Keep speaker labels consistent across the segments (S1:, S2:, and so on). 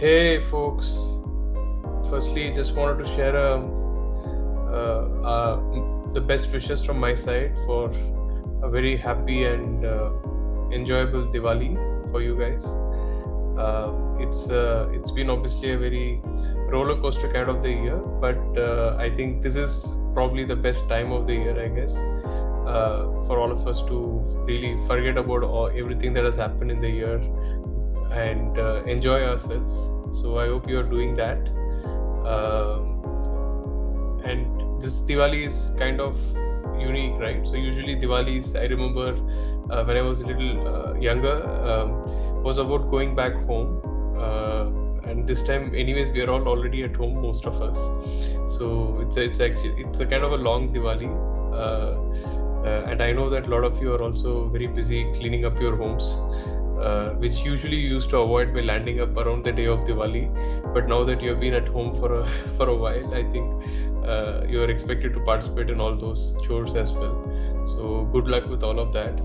S1: Hey folks, firstly just wanted to share the best wishes from my side for a very happy and enjoyable Diwali for you guys. It's been obviously a very roller coaster kind of the year, but I think this is probably the best time of the year, I guess, for all of us to really forget about everything that has happened in the year and enjoy ourselves. So I hope you are doing that. And this Diwali is kind of unique, right? So usually Diwalis, I remember when I was a little younger, was about going back home. And this time, anyways, we are all already at home, most of us. So it's a kind of a long Diwali. And I know that a lot of you are also very busy cleaning up your homes. Which usually you used to avoid by landing up around the day of Diwali, but now that you have been at home for a while, I think you are expected to participate in all those chores as well. So good luck with all of that.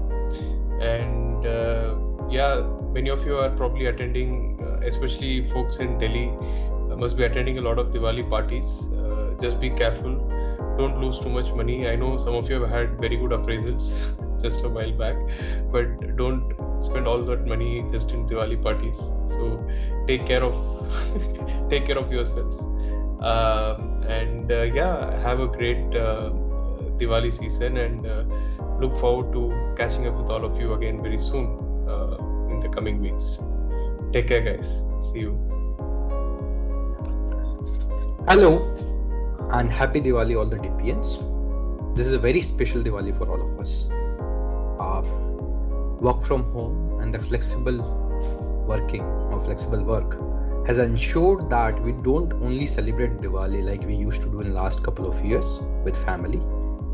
S1: And many of you are probably attending, especially folks in Delhi, must be attending a lot of Diwali parties. Just be careful. Don't lose too much money. I know some of you have had very good appraisals just a while back, but don't spend all that money just in Diwali parties. So take care of yourselves, and have a great Diwali season, and look forward to catching up with all of you again very soon in the coming weeks. Take care, guys. See you.
S2: Hello and happy Diwali all the DPNs. This is a very special Diwali for all of us. Work from home and the flexible work has ensured that we don't only celebrate Diwali like we used to do in the last couple of years with family,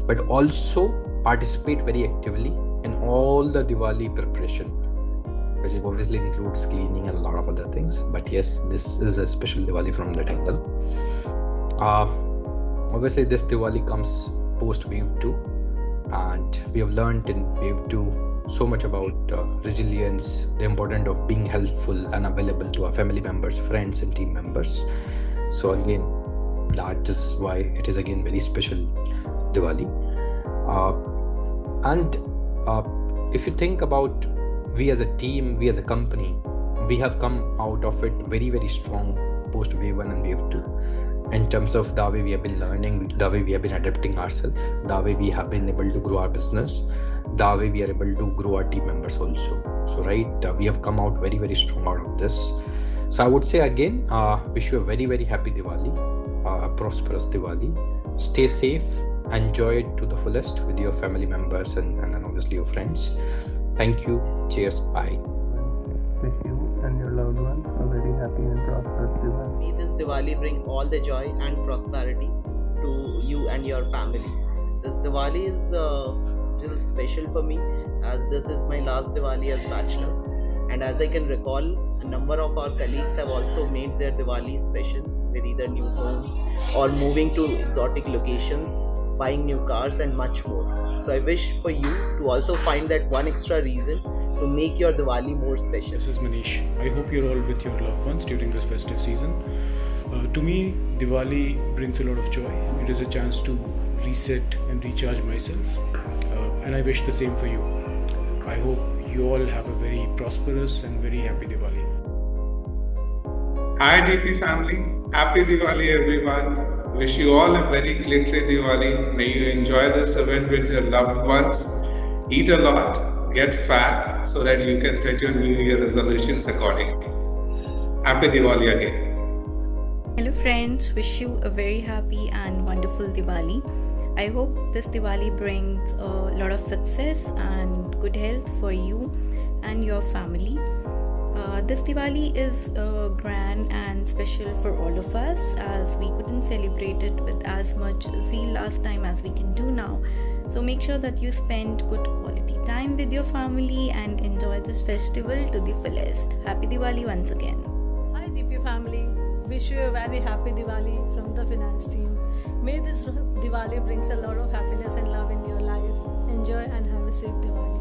S2: but also participate very actively in all the Diwali preparation, which obviously includes cleaning and a lot of other things. But yes, this is a special Diwali from that angle. Obviously this Diwali comes post wave 2, and we have learned in wave 2 so much about resilience, the importance of being helpful and available to our family members, friends and team members. So again, that is why it is again very special Diwali. If you think about, we as a team, we as a company, we have come out of it very, very strong post wave 1 and wave 2. In terms of the way we have been learning, the way we have been adapting ourselves, the way we have been able to grow our business, the way we are able to grow our team members also. So we have come out very, very strong out of this. So I would say again, wish you a very, very happy Diwali, a prosperous Diwali. Stay safe, enjoy it to the fullest with your family members and obviously your friends. Thank you. Cheers. Bye.
S3: Wish you and your loved ones a very happy and prosperous Diwali.
S4: May this Diwali bring all the joy and prosperity to you and your family. This Diwali is little special for me, as this is my last Diwali as bachelor, and as I can recall, a number of our colleagues have also made their Diwali special with either new homes or moving to exotic locations, buying new cars and much more. So I wish for you to also find that one extra reason to make your Diwali more special.
S5: This is Manish. I hope you're all with your loved ones during this festive season. To me, Diwali brings a lot of joy. It is a chance to reset and recharge myself, and I wish the same for you. I hope you all have a very prosperous and very happy Diwali.
S6: Hi DP family, happy Diwali everyone. Wish you all a very glittery Diwali. May you enjoy this event with your loved ones. Eat a lot, get fat so that you can set your New Year resolutions accordingly. Happy Diwali again.
S7: Hello friends, wish you a very happy and wonderful Diwali. I hope this Diwali brings a lot of success and good health for you and your family. This Diwali is grand and special for all of us, as we couldn't celebrate it with as much zeal last time as we can do now. So make sure that you spend good quality time with your family and enjoy this festival to the fullest. Happy Diwali once again.
S8: Hi DP family, wish you a very happy Diwali from the finance team. May this Diwali brings a lot of happiness and love in your life. Enjoy and have a safe Diwali.